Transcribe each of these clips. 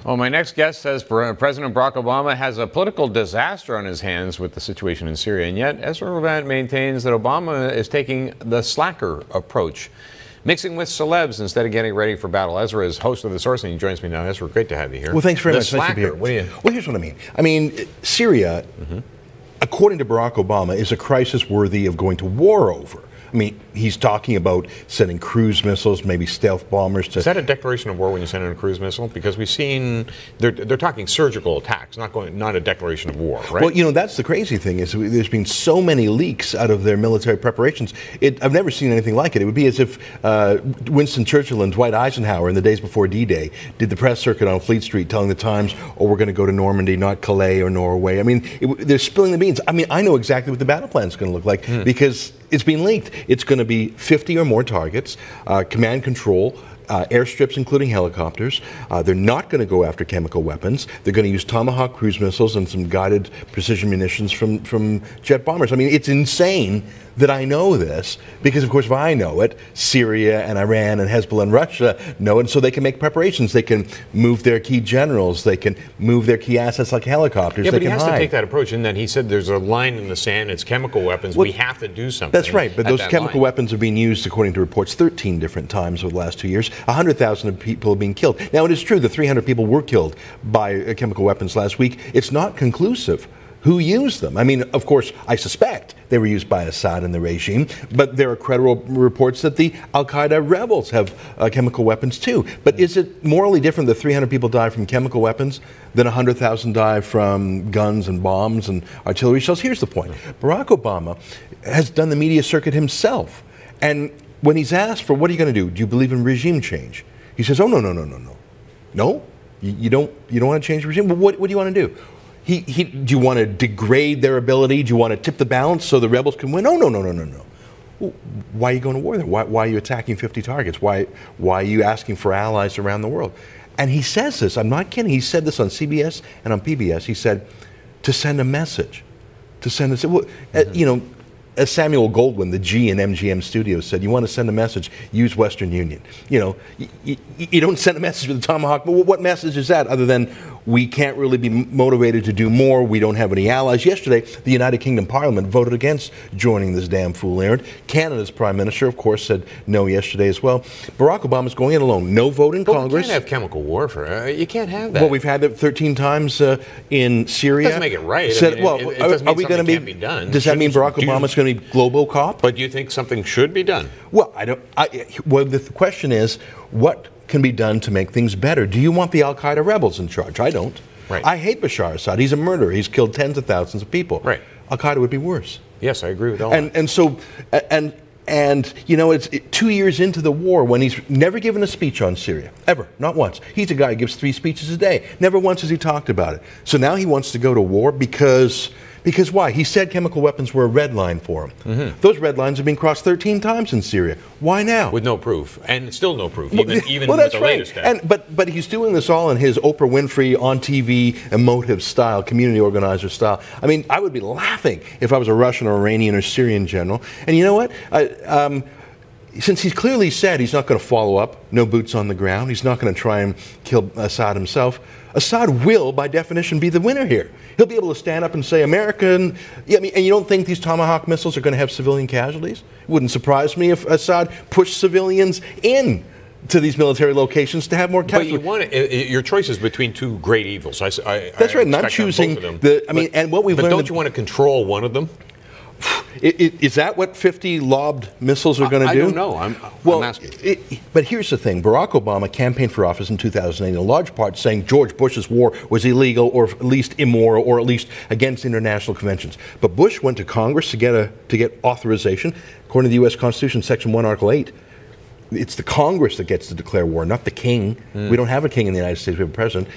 Well, my next guest says President Barack Obama has a political disaster on his hands with the situation in Syria, and yet Ezra Levant maintains that Obama is taking the slacker approach, mixing with celebs instead of getting ready for battle. Ezra is host of The Source, and he joins me now. Ezra, great to have you here. Well, thanks very much. Slacker, nice to be here. What do you... Well, here's what I mean. Syria, according to Barack Obama, is a crisis worthy of going to war over. I mean, he's talking about sending cruise missiles, maybe stealth bombers to... Is that a declaration of war when you send in a cruise missile? Because we've seen, they're talking surgical attacks, not a declaration of war, right? Well, you know, that's the crazy thing, is there's been so many leaks out of their military preparations. I've never seen anything like it. It would be as if Winston Churchill and Dwight Eisenhower in the days before D-Day did the press circuit on Fleet Street telling the Times, oh, we're going to go to Normandy, not Calais or Norway. I mean, they're spilling the beans. I mean, I know exactly what the battle plan is going to look like because it's been leaked. It's going to be 50 or more targets, command control, airstrips including helicopters. They're not going to go after chemical weapons. They're going to use Tomahawk cruise missiles and some guided precision munitions from jet bombers. I mean, it's insane that I know this because, of course, if I know it, Syria and Iran and Hezbollah and Russia know it, so they can make preparations. They can move their key generals. They can move their key assets like helicopters. Yeah, they but he can has hide. to take that approach in that he said there's a line in the sand, it's chemical weapons, well, we have to do something. That's right, but those chemical weapons have been used, according to reports, 13 different times over the last 2 years. 100,000 people have been killed. Now, it is true that 300 people were killed by chemical weapons last week. It's not conclusive who used them. I mean, of course, I suspect they were used by Assad and the regime, but there are credible reports that the al-Qaeda rebels have chemical weapons too. But is it morally different that 300 people die from chemical weapons than 100,000 die from guns and bombs and artillery shells? Here's the point. Barack Obama has done the media circuit himself. And when he's asked for, what are you going to do? Do you believe in regime change? He says, oh, no. No? You don't want to change the regime? Well, what do you want to do? Do you want to degrade their ability? Do you want to tip the balance so the rebels can win? No. Well, why are you going to war then? Why are you attacking 50 targets? Why are you asking for allies around the world? And he says this, I'm not kidding, he said this on CBS and on PBS. He said, to send a message. You know, as Samuel Goldwyn, the G in MGM Studios, said, you want to send a message, use Western Union. You know, you don't send a message with a Tomahawk, but what message is that other than we can't really be motivated to do more, we don't have any allies? Yesterday, the United Kingdom Parliament voted against joining this damn fool errand. Canada's Prime Minister, of course, said no yesterday as well. Barack Obama's going it alone. No vote in Congress. You can't have chemical warfare. You can't have that. Well, we've had it 13 times in Syria. It doesn't make it right. Said, I mean, well, it doesn't are mean we going to be done. Does that mean Barack Obama's going to be global cop? But do you think something should be done? Well, well, the question is, what can be done to make things better? Do you want the al-Qaeda rebels in charge? I don't. Right. I hate Bashar Assad. He's a murderer. He's killed tens of thousands of people. Right. Al-Qaeda would be worse. Yes, I agree with all that. And you know, it's 2 years into the war when he's never given a speech on Syria, ever, not once. He's a guy who gives 3 speeches a day. Never once has he talked about it. So now he wants to go to war because why? He said chemical weapons were a red line for him. Those red lines have been crossed 13 times in Syria. Why now? With no proof, and still no proof, even well, with that's the right. latest act. But he's doing this all in his Oprah Winfrey on TV emotive style, community organizer style. I mean, I would be laughing if I was a Russian or Iranian or Syrian general. And you know what? Since he's clearly said he's not going to follow up, no boots on the ground, he's not going to try and kill Assad himself, Assad will, by definition, be the winner here. He'll be able to stand up and say, American, yeah, I mean, and you don't think these Tomahawk missiles are going to have civilian casualties? It wouldn't surprise me if Assad pushed civilians in to these military locations to have more casualties. But your choice is between two great evils. That's right, and I'm choosing and what we've learned. But don't you want to control one of them? Is that what 50 lobbed missiles are going to do? I don't know. I'm asking. But here's the thing. Barack Obama campaigned for office in 2008 in large part saying George Bush's war was illegal or at least immoral or at least against international conventions. But Bush went to Congress to get authorization. According to the U.S. Constitution, Section 1, Article 8, it's the Congress that gets to declare war, not the king. We don't have a king in the United States. We have a president.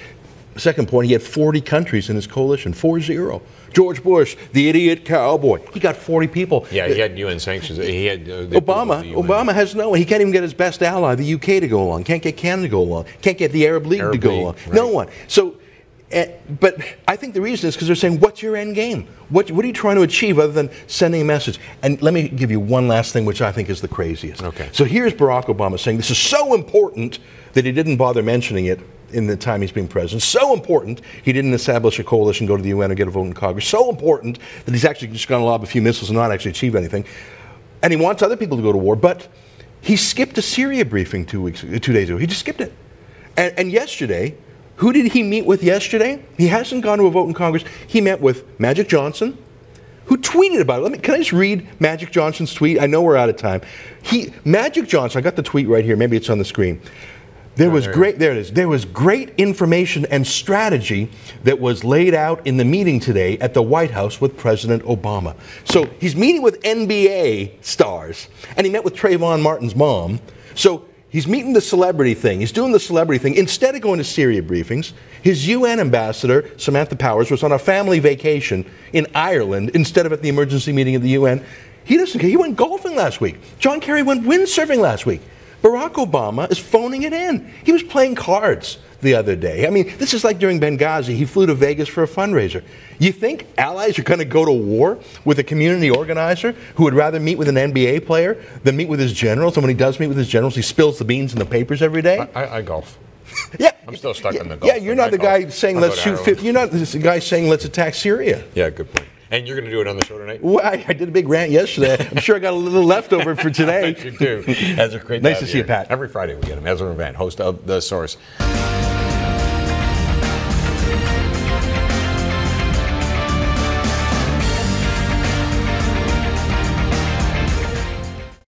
Second point, he had 40 countries in his coalition, 4-0. George Bush, the idiot cowboy, he got 40 people. Yeah, he had UN sanctions. He had Obama has no one. He can't even get his best ally, the UK, to go along. Can't get Canada to go along. Can't get the Arab League to go along. Right. No one. So, but I think the reason is because they're saying, what's your end game? What are you trying to achieve other than sending a message? And let me give you one last thing, which I think is the craziest. Okay. So here's Barack Obama saying this is so important that he didn't bother mentioning it in the time he's been president. So important, he didn't establish a coalition, go to the UN, or get a vote in Congress. So important that he's actually just going to lob a few missiles and not actually achieve anything. And he wants other people to go to war, but he skipped a Syria briefing 2 days ago. He just skipped it. And yesterday, who did he meet with yesterday? He hasn't gone to a vote in Congress. He met with Magic Johnson, who tweeted about it. Can I just read Magic Johnson's tweet? I know we're out of time. Magic Johnson, I got the tweet right here. Maybe it's on the screen. There was great information and strategy that was laid out in the meeting today at the White House with President Obama. So he's meeting with NBA stars, and he met with Trayvon Martin's mom. So he's meeting the celebrity thing. He's doing the celebrity thing. Instead of going to Syria briefings, his UN ambassador, Samantha Powers, was on a family vacation in Ireland instead of at the emergency meeting of the UN. He doesn't care. He went golfing last week. John Kerry went windsurfing last week. Barack Obama is phoning it in. He was playing cards the other day. I mean, this is like during Benghazi. He flew to Vegas for a fundraiser. You think allies are going to go to war with a community organizer who would rather meet with an NBA player than meet with his generals? And when he does meet with his generals, he spills the beans in the papers every day? I golf. Yeah. I'm still stuck in the golf. Yeah, you're not the guy saying let's shoot 50. You're not the guy saying let's attack Syria. Yeah, good point. And you're going to do it on the show tonight? Well, I did a big rant yesterday. I'm sure I got a little leftover for today. I bet you do. Ezra, great Nice to see you, Pat. Every Friday we get him. Ezra Levant, host of The Source.